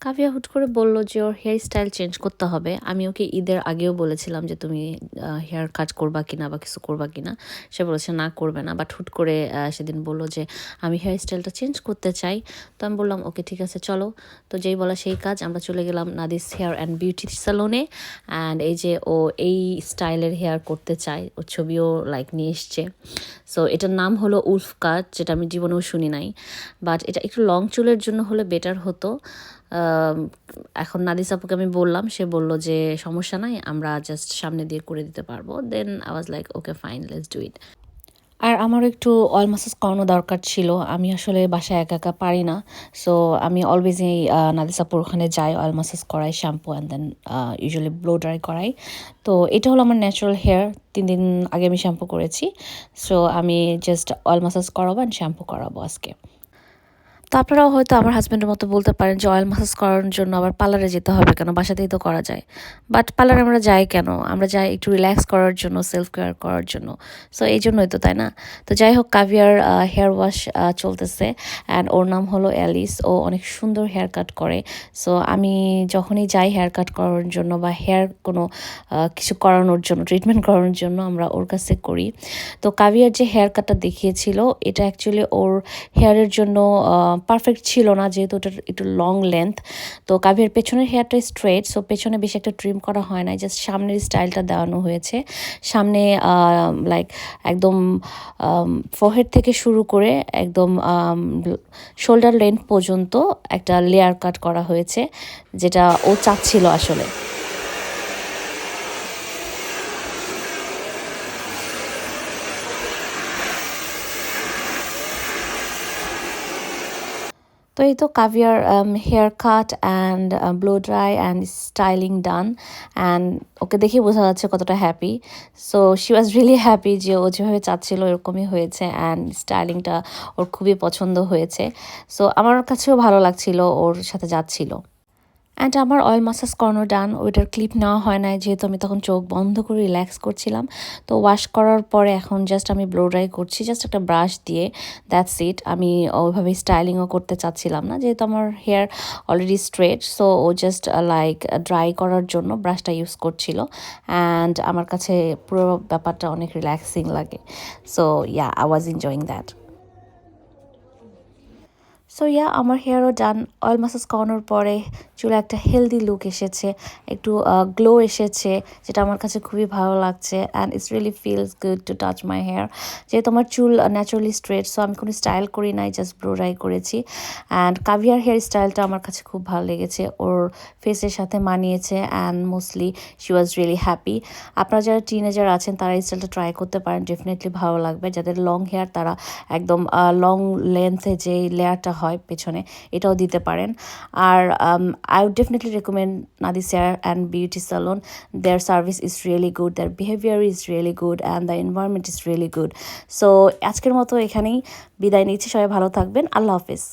কাভিয়া হুট করে বলল যে ওর হেয়ার স্টাইল চেঞ্জ করতে হবে। আমি ওকে ঈদের আগেও বলেছিলাম যে তুমি হেয়ার কাট করবা কিনা বা কিছু করবা কিনা। সে বলেছে না করবে না, বাট হুট করে সেদিন বলল যে আমি হেয়ার স্টাইলটা চেঞ্জ করতে চাই। তো আমি বললাম ওকে ঠিক আছে চলো। তো যেই বলা সেই কাজ, আমরা চলে গেলাম নাদিস হেয়ার অ্যান্ড বিউটি স্যালনে। অ্যান্ড এই যে ও এই স্টাইলের হেয়ার করতে চায়, ওর ছবিও নিয়ে এসছে। সো এটার নাম হলো উলফ কাট, যেটা আমি জীবনেও শুনি নাই। বাট এটা একটু লং চুলের জন্য হলে বেটার হতো। এখন নাদিস আপুকে আমি বললাম, সে বলল যে সমস্যা নাই, আমরা জাস্ট সামনে দিয়ে করে দিতে পারবো। Then I was like okay fine, let's do it. আর আমারও একটু অয়েল ম্যাসাজ করানো দরকার ছিল। আমি আসলে বাসায় একা একা পারি না। সো আমি অলওয়েজই নাদিস আপুর ওখানে যাই, অয়েল ম্যাসাজ করাই, shampoo and then usually blow dry করাই। তো এটা হলো আমার ন্যাচারাল হেয়ার। 3 দিন আগে আমি শ্যাম্পু করেছি। সো আমি জাস্ট অয়েল ম্যাসাজ করাবো অ্যান্ড শ্যাম্পু করাবো আজকে। তো আপনারাও হয়তো আমার হাজব্যান্ডের মতো বলতে পারেন যে অয়েল ম্যাসাজ করার জন্য আবার পার্লারে যেতে হবে কেন, বাসাতেই তো করা যায়। বাট পার্লারে আমরা যাই কেন? আমরা যাই একটু রিল্যাক্স করার জন্য, সেলফ কেয়ার করার জন্য। সো এই জন্যই তো, তাই না? তো যাই হোক, কাভিয়ার হেয়ার ওয়াশ চলতেছে অ্যান্ড ওর নাম হলো অ্যালিস। ও অনেক সুন্দর হেয়ার কাট করে। সো আমি যখনই যাই হেয়ার কাট করার জন্য বা হেয়ার কোনো কিছু করানোর জন্য, ট্রিটমেন্ট করানোর জন্য, আমরা ওর কাছে করি। তো কাভিয়ার যে হেয়ার কাটটা দেখিয়েছিল, এটা অ্যাকচুয়ালি ওর হেয়ারের জন্য পারফেক্ট ছিল না, যেহেতু ওটার একটু লং লেন্থ। তো কাভিয়ার পেছনের হেয়ারটা স্ট্রেট, সো পেছনে বেশি একটা ট্রিম করা হয় না, জাস্ট সামনের স্টাইলটা দেওয়ানো হয়েছে। সামনে একদম ফোরহেড থেকে শুরু করে একদম শোল্ডার লেন্থ পর্যন্ত একটা লেয়ার কাট করা হয়েছে, যেটা ও চাচ্ছিল আসলে। তো এই তো caviar hair cut and blow dry and styling done. And okay দেখে বোঝা যাচ্ছে কতটা happy. So she was really happy যে ও যেভাবে চাচ্ছিল এরকমই হয়েছে, অ্যান্ড স্টাইলিংটা ওর খুবই পছন্দ হয়েছে। সো আমার কাছেও ভালো লাগছিল ওর সাথে যাচ্ছিল। অ্যান্ড আমার অয়েল মাসাজ করানো ডান, ওইটার ক্লিপ নেওয়া হয় নাই যেহেতু আমি তখন চোখ বন্ধ করে রিল্যাক্স করছিলাম। তো ওয়াশ করার পরে এখন জাস্ট আমি ব্লো ড্রাই করছি, জাস্ট একটা ব্রাশ দিয়ে, দ্যাটস ইট। আমি ওইভাবে স্টাইলিংও করতে চাচ্ছিলাম না, যেহেতু আমার হেয়ার অলরেডি স্ট্রেট। সো ও জাস্ট ড্রাই করার জন্য ব্রাশটা ইউজ করছিল। অ্যান্ড আমার কাছে পুরো ব্যাপারটা অনেক রিল্যাক্সিং লাগে। So yeah, I was enjoying that. So yeah, আমার হেয়ারও ডান। অয়েল ম্যাসাজ করানোর পরে চুলে একটা হেলদি লুক এসেছে, একটু গ্লো এসেছে, যেটা আমার কাছে খুবই ভালো লাগছে। And it's really feels good to touch my hair. যেহেতু আমার চুল ন্যাচারালি স্ট্রেট, সো আমি কোনো স্টাইল করি নাই, জাস্ট ব্লো ড্রাই করেছি। অ্যান্ড কাভিয়ার হেয়ার স্টাইলটা আমার কাছে খুব ভালো লেগেছে, ওর ফেসের সাথে মানিয়েছে। And mostly she was really happy. আপনারা যারা টিনেজার আছেন তারা এই স্টাইলটা ট্রাই করতে পারেন, ডেফিনেটলি ভালো লাগবে। যাদের লং হেয়ার তারা একদম লং লেন্থে যে লেয়ারটা হয় পেছনে, এটাও দিতে পারেন। আর I would definitely recommend Nadi's hair and beauty salon. Their service is really good, their behaviour is really good, and the environment is really good. So আজকের মতো এখানেই বিদায় নিচ্ছি। সবাই ভালো থাকবেন। আল্লাহ হাফিজ।